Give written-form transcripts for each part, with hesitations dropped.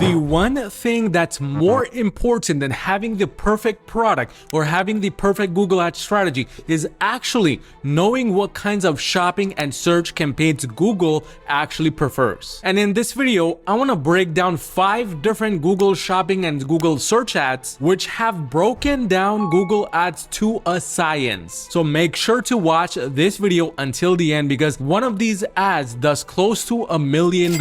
The one thing that's more important than having the perfect product or having the perfect Google Ads strategy is actually knowing what kinds of shopping and search campaigns Google actually prefers. And in this video, I want to break down 5 different Google shopping and Google search ads which have broken down Google Ads to a science. So make sure to watch this video until the end because one of these ads does close to $1 million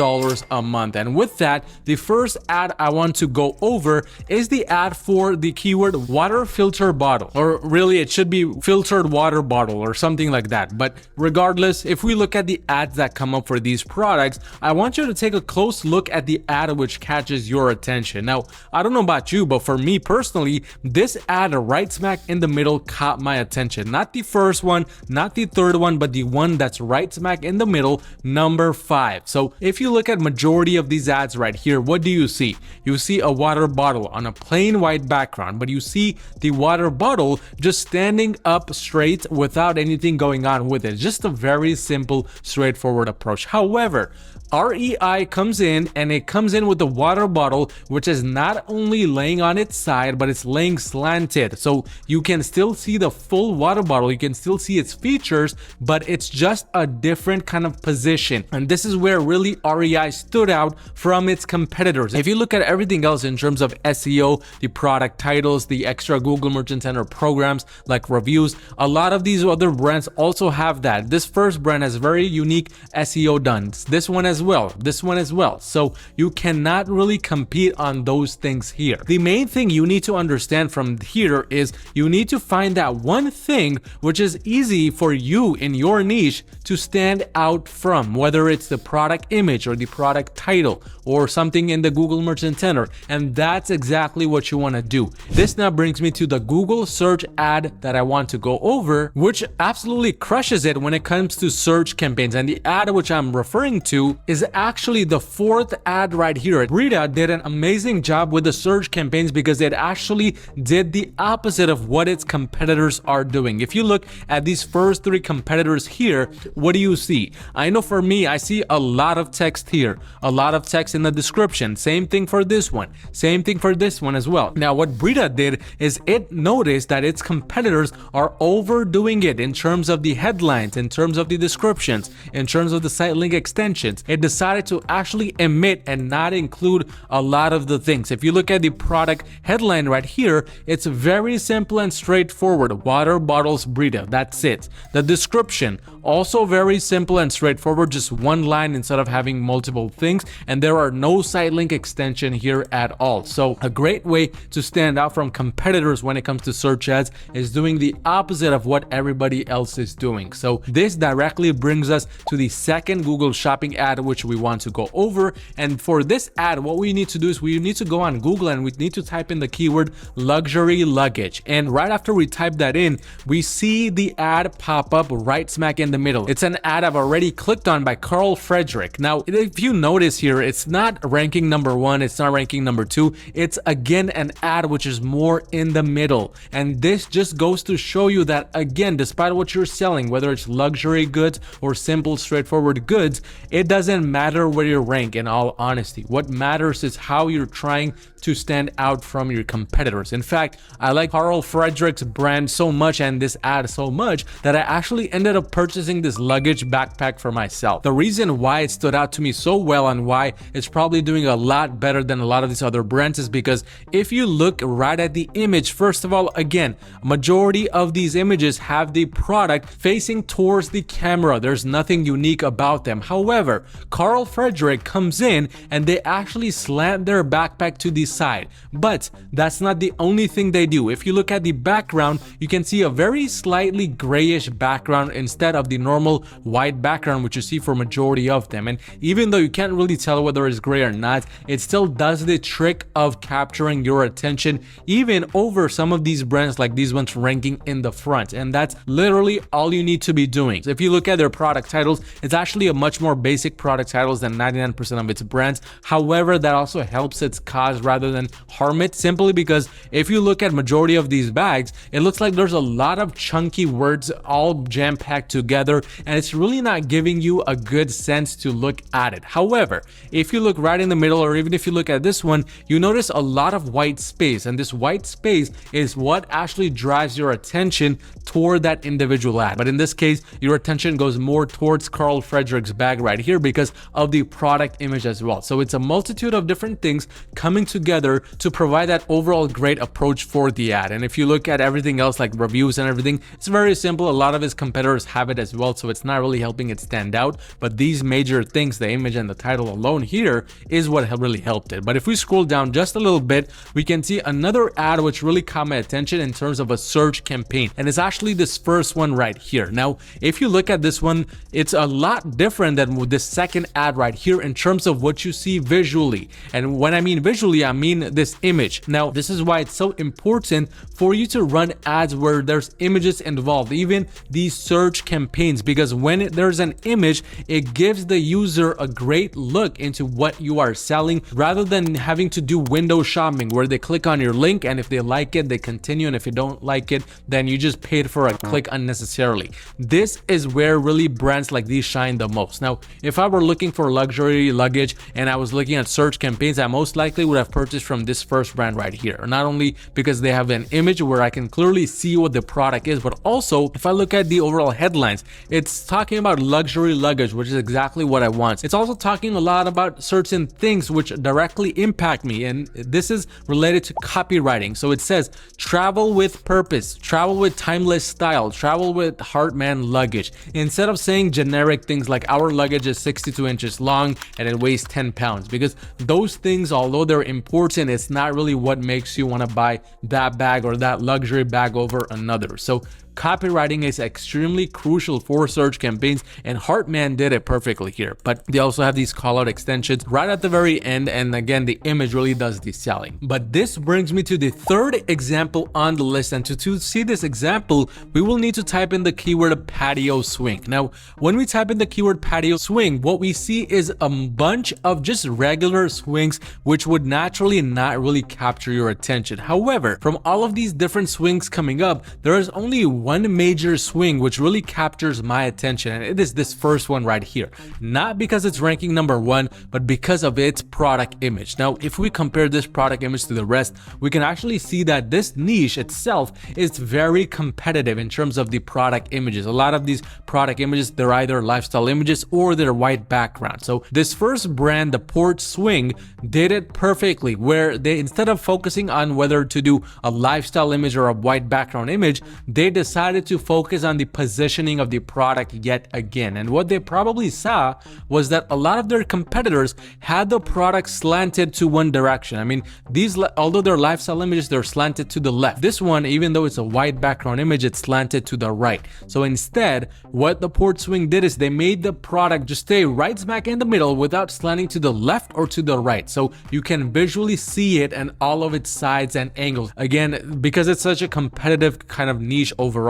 a month. And with that, the first ad I want to go over is the ad for the keyword water filter bottle, or really it should be filtered water bottle or something like that. But regardless, if we look at the ads that come up for these products, I want you to take a close look at the ad which catches your attention. Now, I don't know about you, but for me personally, this ad right smack in the middle caught my attention. Not the first one, not the third one, but the one that's right smack in the middle, number 5. So if you look at majority of these ads right here, what do you see? You see a water bottle on a plain white background, but you see the water bottle just standing up straight without anything going on with it. Just a very simple, straightforward approach. However, REI comes in and it comes in with the water bottle which is not only laying on its side, but it's laying slanted. So you can still see the full water bottle, you can still see its features, but it's just a different kind of position. And this is where really REI stood out from its competitors. If you look at everything else in terms of SEO, the product titles, the extra Google Merchant Center programs like reviews, a lot of these other brands also have that. This first brand has very unique SEO done. This one as well, this one as well. So you cannot really compete on those things here. The main thing you need to understand from here is you need to find that one thing which is easy for you in your niche to stand out from, whether it's the product image or the product title or something in the Google Merchant Center. And that's exactly what you want to do. This now brings me to the Google search ad that I want to go over, which absolutely crushes it when it comes to search campaigns. And the ad which I'm referring to is actually the 4th ad right here. Brita did an amazing job with the search campaigns because it actually did the opposite of what its competitors are doing. If you look at these first 3 competitors here, what do you see? I know for me, I see a lot of text here, a lot of text in the description. Same thing for this one, same thing for this one as well. Now what Brita did is it noticed that its competitors are overdoing it in terms of the headlines, in terms of the descriptions, in terms of the site link extensions. It decided to actually omit and not include a lot of the things. If you look at the product headline right here, it's very simple and straightforward. Water bottles Brita, that's it. The description, also very simple and straightforward, just one line instead of having multiple things, and there are no site link extension here at all. So a great way to stand out from competitors when it comes to search ads is doing the opposite of what everybody else is doing. So this directly brings us to the second Google shopping ad which we want to go over. And for this ad, what we need to do is we need to go on Google and we need to type in the keyword luxury luggage. And right after we type that in, we see the ad pop up right smack in the middle. It's an ad I've already clicked on by Carl Frederick. Now, if you notice here, it's not ranking number 1, it's not ranking number 2. It's again an ad which is more in the middle. And this just goes to show you that again, despite what you're selling, whether it's luxury goods or simple straightforward goods, it doesn't matter where you rank. In all honesty, what matters is how you're trying to stand out from your competitors. In fact, I like Carl Frederick's brand so much and this ad so much that I actually ended up purchasing this luggage backpack for myself. The reason why it stood out to me so well and why it's probably doing a lot better than a lot of these other brands is because if you look right at the image, first of all, again, majority of these images have the product facing towards the camera. There's nothing unique about them. However, Carl Frederick comes in and they actually slant their backpack to the side. But that's not the only thing they do. If you look at the background, you can see a very slightly grayish background instead of the normal white background which you see for majority of them. And even though you can't really tell whether it's gray or not, it still does the trick of capturing your attention even over some of these brands like these ones ranking in the front. And that's literally all you need to be doing. So if you look at their product titles, it's actually a much more basic product titles than 99% of its brands. However, that also helps its cause rather than harm it, simply because if you look at majority of these bags, it looks like there's a lot of chunky words all jam-packed together. together, and it's really not giving you a good sense to look at it. However, if you look right in the middle, or even if you look at this one, you notice a lot of white space, and this white space is what actually drives your attention toward that individual ad. But in this case, your attention goes more towards Carl Frederick's bag right here because of the product image as well. So it's a multitude of different things coming together to provide that overall great approach for the ad. And if you look at everything else like reviews and everything, it's very simple. A lot of his competitors have it as well, so it's not really helping it stand out. But these major things, the image and the title alone here, is what really helped it. But if we scroll down just a little bit, we can see another ad which really caught my attention in terms of a search campaign, and it's actually this first one right here. Now, if you look at this one, it's a lot different than this second ad right here in terms of what you see visually. And when I mean visually, I mean this image. Now, this is why it's so important for you to run ads where there's images involved, even these search campaigns, because when there's an image, it gives the user a great look into what you are selling, rather than having to do window shopping where they click on your link, and if they like it, they continue, and if you don't like it, then you just paid for a click unnecessarily. This is where really brands like these shine the most. Now, if I were looking for luxury luggage and I was looking at search campaigns, I most likely would have purchased from this first brand right here. Not only because they have an image where I can clearly see what the product is, but also if I look at the overall headlines, it's talking about luxury luggage, which is exactly what I want. It's also talking a lot about certain things which directly impact me, and this is related to copywriting. So it says travel with purpose, travel with timeless style, travel with Heartman luggage, instead of saying generic things like our luggage is 62 inches long and it weighs 10 pounds, because those things, although they're important, it's not really what makes you want to buy that bag or that luxury bag over another. So copywriting is extremely crucial for search campaigns, and Heartman did it perfectly here. But they also have these call out extensions right at the very end, and again, the image really does the selling. But this brings me to the third example on the list, and to see this example, we will need to type in the keyword patio swing. Now, when we type in the keyword patio swing, what we see is a bunch of just regular swings which would naturally not really capture your attention. However, from all of these different swings coming up, there is only one major swing which really captures my attention, and it is this first one right here. Not because it's ranking number one, but because of its product image. Now, if we compare this product image to the rest, we can actually see that this niche itself is very competitive in terms of the product images. A lot of these product images, they're either lifestyle images or they're white background. So this first brand, the Port Swing, did it perfectly, where they, instead of focusing on whether to do a lifestyle image or a white background image, they decided to focus on the positioning of the product yet again. And what they probably saw was that a lot of their competitors had the product slanted to one direction. I mean, these, although they're lifestyle images, they're slanted to the left. This one, even though it's a white background image, it's slanted to the right. So instead, what the Port Swing did is they made the product just stay right smack in the middle without slanting to the left or to the right. So you can visually see it and all of its sides and angles. Again, because it's such a competitive kind of niche overall,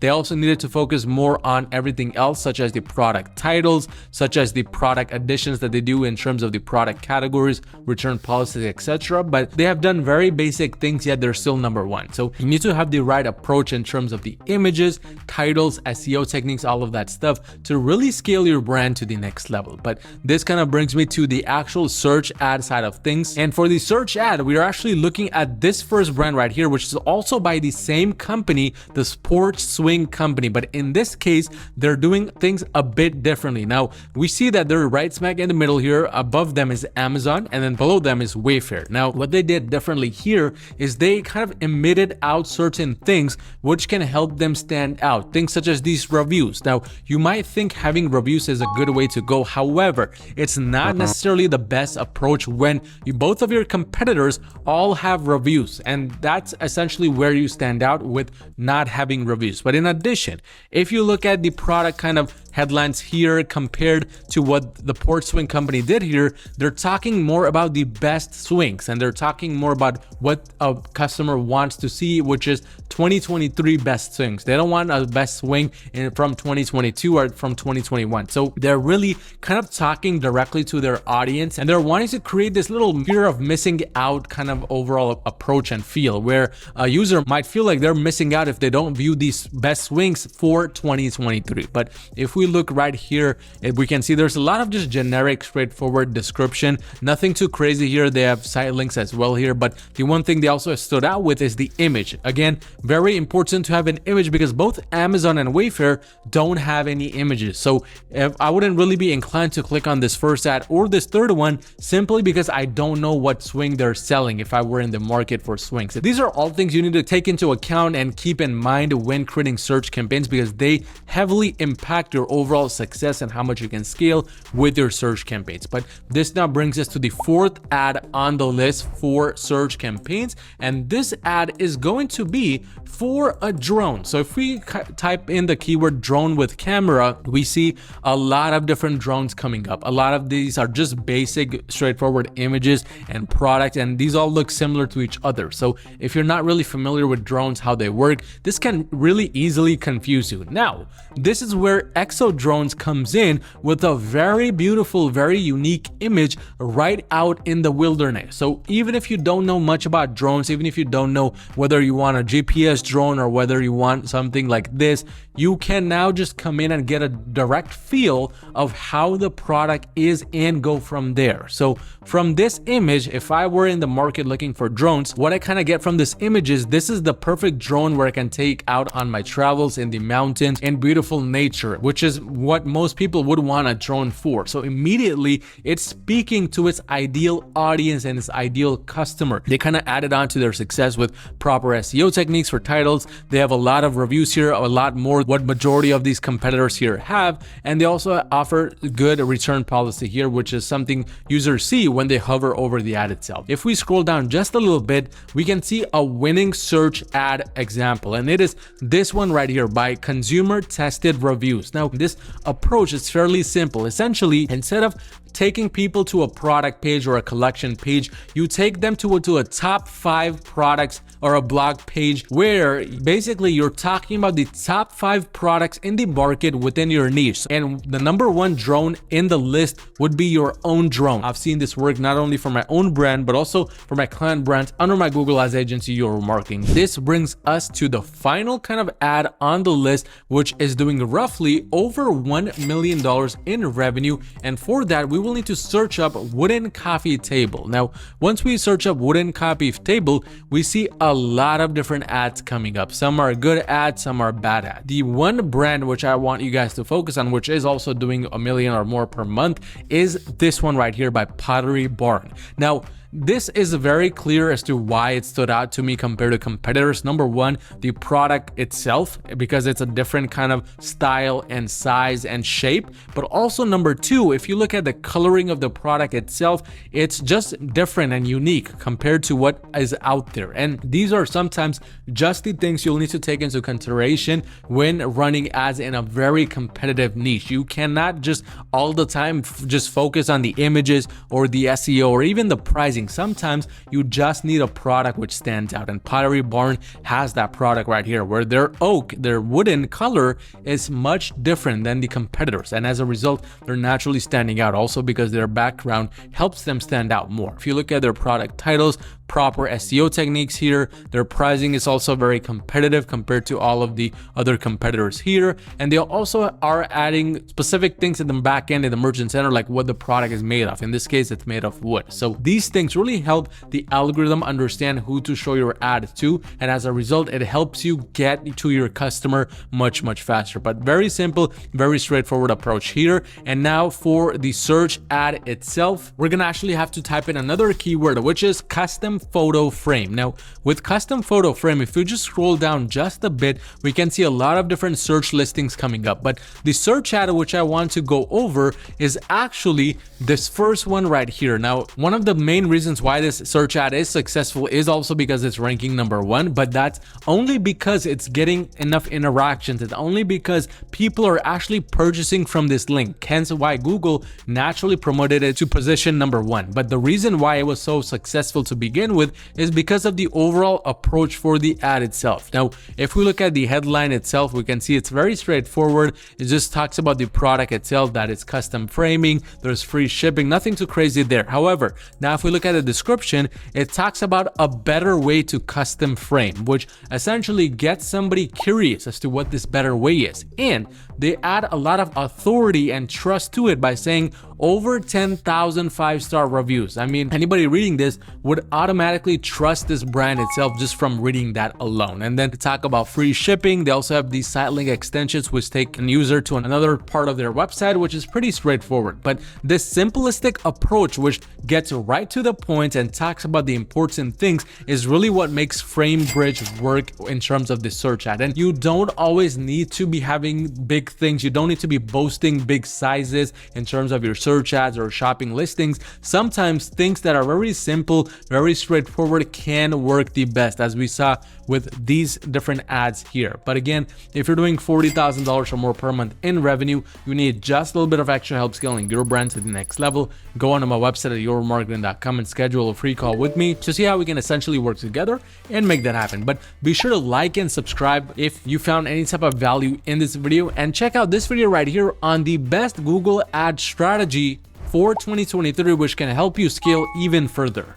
they also needed to focus more on everything else, such as the product titles, such as the product additions that they do in terms of the product categories, return policies, etc. But they have done very basic things, yet they're still number one. So you need to have the right approach in terms of the images, titles, SEO techniques, all of that stuff to really scale your brand to the next level. But this kind of brings me to the actual search ad side of things. And for the search ad, we are actually looking at this first brand right here, which is also by the same company, the Port Swing company. But in this case, they're doing things a bit differently. Now, we see that they're right smack in the middle here. Above them is Amazon, and then below them is Wayfair. Now, what they did differently here is they kind of emitted out certain things which can help them stand out. Things such as these reviews. Now, you might think having reviews is a good way to go. However, it's not necessarily the best approach when both of your competitors all have reviews, and that's essentially where you stand out with not having reviews. But in addition, if you look at the product kind of headlines here compared to what the Port Swing company did here, they're talking more about the best swings, and they're talking more about what a customer wants to see, which is 2023 best swings. They don't want a best swing from 2022 or from 2021. So they're really kind of talking directly to their audience, and they're wanting to create this little fear of missing out kind of overall approach and feel, where a user might feel like they're missing out if they don't view these best swings for 2023. But if we look right here, we can see there's a lot of just generic, straightforward description, nothing too crazy here. They have site links as well here, but the one thing they also stood out with is the image. Again, very important to have an image because both Amazon and Wayfair don't have any images. So if I wouldn't really be inclined to click on this first ad or this third one, simply because I don't know what swing they're selling if I were in the market for swings. These are all things you need to take into account and keep in mind when creating search campaigns, because they heavily impact your overall success and how much you can scale with your search campaigns. But this now brings us to the fourth ad on the list for search campaigns, and this ad is going to be for a drone. So if we type in the keyword drone with camera, we see a lot of different drones coming up. A lot of these are just basic, straightforward images and products, and these all look similar to each other. So if you're not really familiar with drones, how they work, this can really easily confuse you. Now, this is where Exo Drones comes in with a very beautiful, very unique image right out in the wilderness. So even if you don't know much about drones, even if you don't know whether you want a GPS drone or whether you want something like this, you can now just come in and get a direct feel of how the product is and go from there. So from this image, if I were in the market looking for drones, what I kind of get from this image is this is the perfect drone where I can take out on my travels in the mountains in beautiful nature, which is what most people would want a drone for. So immediately it's speaking to its ideal audience and its ideal customer. They kind of added on to their success with proper SEO techniques for titles. They have a lot of reviews here, a lot more what majority of these competitors here have, and they also offer good return policy here, which is something users see when they hover over the ad itself. If we scroll down just a little bit, we can see a winning search ad example, and it is this one right here by Consumer Tested Reviews. Now, this approach is fairly simple. Essentially, instead of taking people to a product page or a collection page, you take them to a top 5 products or a blog page where basically you're talking about the top 5 products in the market within your niche. And the number 1 drone in the list would be your own drone. I've seen this work not only for my own brand, but also for my client brands under my Google Ads agency you're marketing. This brings us to the final kind of ad on the list, which is doing roughly over $1 million in revenue. And for that, we will need to search up wooden coffee table. Now, once we search up wooden coffee table, we see a lot of different ads coming up. Some are good ads, some are bad ads. The one brand which I want you guys to focus on, which is also doing $1 million or more per month, is this one right here by Pottery Barn. Now, this is very clear as to why it stood out to me compared to competitors. Number one, the product itself, because it's a different kind of style and size and shape. But also number two, if you look at the coloring of the product itself, it's just different and unique compared to what is out there. And these are sometimes just the things you'll need to take into consideration when running ads in a very competitive niche. You cannot just all the time just focus on the images or the SEO or even the pricing. Sometimes you just need a product which stands out, and Pottery Barn has that product right here, where their oak, their wooden color is much different than the competitors, and as a result they're naturally standing out, also because their background helps them stand out more. If you look at their product titles, proper SEO techniques here, their pricing is also very competitive compared to all of the other competitors here, and they also are adding specific things in the back end in the merchant center, like what the product is made of. In this case, it's made of wood. So these things really help the algorithm understand who to show your ad to, and as a result it helps you get to your customer much faster. But very simple, very straightforward approach here. And now for the search ad itself, we're gonna actually have to type in another keyword, which is custom photo frame. Now with custom photo frame, if you just scroll down just a bit, we can see a lot of different search listings coming up, but the search ad which I want to go over is actually this first one right here. Now, one of the main reasons why this search ad is successful is also because it's ranking number 1, but that's only because it's getting enough interactions. It's only because people are actually purchasing from this link, hence why Google naturally promoted it to position number 1. But the reason why it was so successful to begin with is because of the overall approach for the ad itself. Now, if we look at the headline itself, we can see it's very straightforward. It just talks about the product itself, that it's custom framing, there's free shipping, nothing too crazy there. However, now if we look at the description, it talks about a better way to custom frame, which essentially gets somebody curious as to what this better way is. And they add a lot of authority and trust to it by saying over 10,000 5-star reviews. I mean, anybody reading this would automatically trust this brand itself just from reading that alone. And then to talk about free shipping, they also have these site link extensions which take a user to another part of their website, which is pretty straightforward. But this simplistic approach, which gets right to the point and talks about the important things, is really what makes FrameBridge work in terms of the search ad. And you don't always need to be having big things. You don't need to be boasting big sizes in terms of your search ads or shopping listings. Sometimes things that are very simple, very straightforward can work the best, as we saw with these different ads here. But again, if you're doing $40,000 or more per month in revenue, you need just a little bit of extra help scaling your brand to the next level. Go onto my website at yourmarketing.com and schedule a free call with me to see how we can essentially work together and make that happen. But be sure to like and subscribe if you found any type of value in this video, and check out this video right here on the best Google ad strategy for 2023, which can help you scale even further.